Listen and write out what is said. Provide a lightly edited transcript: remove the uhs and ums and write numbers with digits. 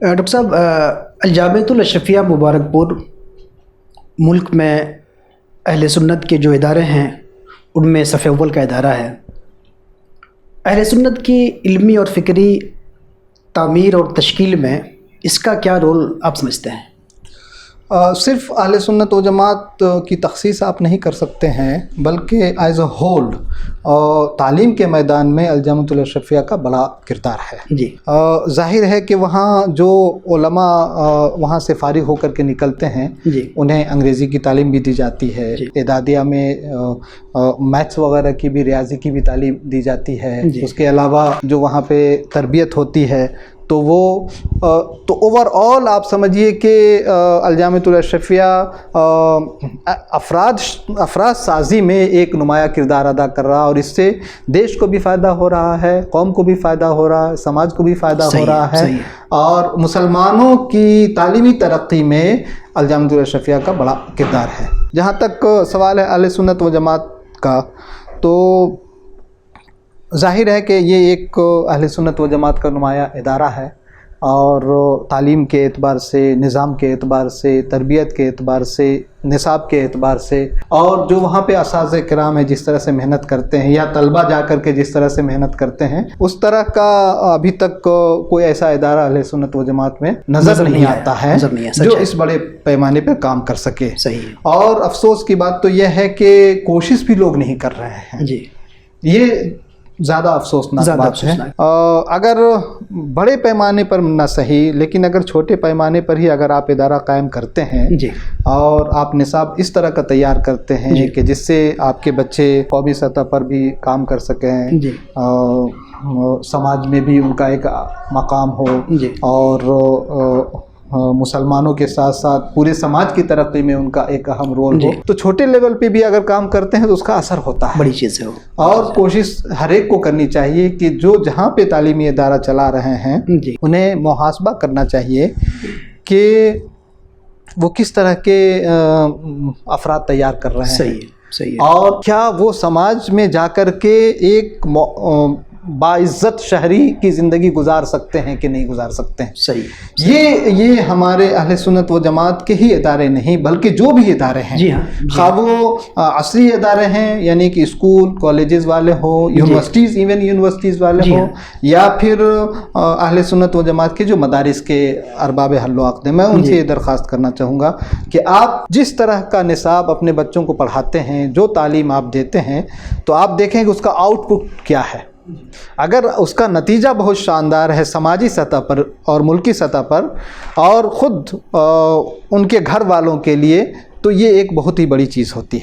Doctor صاحب، الجامعۃ الاشرفیہ مبارک پور ملک میں اہل سنت کے جو ادارے ہیں ان میں صف اول کا ادارہ ہے۔ اہل سنت کی علمی اور فکری تعمیر اور تشکیل میں اس کا کیا رول آپ سمجھتے ہیں؟ صرف اہل سنت و جماعت کی تخصیص آپ نہیں کر سکتے ہیں، بلکہ ایز اے ہول تعلیم کے میدان میں الجامعۃ الاشرفیہ کا بڑا کردار ہے۔ جی، ظاہر ہے کہ وہاں جو علماء وہاں سے فارغ ہو کر کے نکلتے ہیں، جی، انہیں انگریزی کی تعلیم بھی دی جاتی ہے، جی، اعدادیہ میں میتھس وغیرہ کی بھی، ریاضی کی بھی تعلیم دی جاتی ہے۔ جی، اس کے علاوہ جو وہاں پہ تربیت ہوتی ہے تو وہ تو اوور آل آپ سمجھیے کہ الجامعۃ الاشرفیہ افراد سازی میں ایک نمایاں کردار ادا کر رہا، اور اس سے دیش کو بھی فائدہ ہو رہا ہے، قوم کو بھی فائدہ ہو رہا ہے، سماج کو بھی فائدہ ہو رہا ہے، اور مسلمانوں کی تعلیمی ترقی میں الجامعۃ الاشرفیہ کا بڑا کردار ہے۔ جہاں تک سوال ہے اہل سنت و جماعت کا، تو ظاہر ہے کہ یہ ایک اہل سنت و جماعت کا نمایاں ادارہ ہے، اور تعلیم کے اعتبار سے، نظام کے اعتبار سے، تربیت کے اعتبار سے، نصاب کے اعتبار سے، اور جو وہاں پہ اساتذہ کرام ہیں جس طرح سے محنت کرتے ہیں، یا طلبہ جا کر کے جس طرح سے محنت کرتے ہیں، اس طرح کا ابھی تک کوئی ایسا ادارہ اہل سنت و جماعت میں نظر نہیں آتا ہے جو اس بڑے پیمانے پہ کام کر سکے۔ صحیح۔ اور افسوس کی بات تو یہ ہے کہ کوشش بھی لوگ نہیں کر رہے ہیں۔ جی، یہ زیادہ افسوسناک بات ہے۔ اگر بڑے پیمانے پر نہ صحیح، لیکن اگر چھوٹے پیمانے پر ہی اگر آپ ادارہ قائم کرتے ہیں، جی، اور آپ نصاب اس طرح کا تیار کرتے ہیں، جی، کہ جس سے آپ کے بچے قومی سطح پر بھی کام کر سکیں، جی، سماج میں بھی ان کا ایک مقام ہو، جی، اور مسلمانوں کے ساتھ ساتھ پورے سماج کی ترقی میں ان کا ایک اہم رول ہو، تو چھوٹے لیول پہ بھی اگر کام کرتے ہیں تو اس کا اثر ہوتا ہے۔ بڑی چیز ہے وہ۔ اور کوشش ہر ایک کو کرنی چاہیے کہ جو جہاں پہ تعلیمی ادارہ چلا رہے ہیں، جی، انہیں محاسبہ کرنا چاہیے کہ وہ کس طرح کے افراد تیار کر رہے ہیں، صحیح ہے، صحیح ہے، اور کیا وہ سماج میں جا کر کے ایک باعزت شہری کی زندگی گزار سکتے ہیں کہ نہیں گزار سکتے ہیں۔ صحیح۔ یہ ہمارے اہل سنت و جماعت کے ہی ادارے نہیں، بلکہ جو بھی ادارے ہیں، جی ہاں، خواہ وہ عصری ادارے ہیں، یعنی کہ اسکول کالجز والے ہوں، یونیورسٹیز، ایون یونیورسٹیز والے ہوں، یا پھر اہل سنت و جماعت کے جو مدارس کے ارباب حل و عقد، میں ان سے یہ درخواست کرنا چاہوں گا کہ آپ جس طرح کا نصاب اپنے بچوں کو پڑھاتے ہیں، جو تعلیم آپ دیتے ہیں، تو آپ دیکھیں کہ اس کا آؤٹ پٹ کیا ہے۔ اگر اس کا نتیجہ بہت شاندار ہے سماجی سطح پر اور ملکی سطح پر، اور خود ان کے گھر والوں کے لیے، تو یہ ایک بہت ہی بڑی چیز ہوتی ہے۔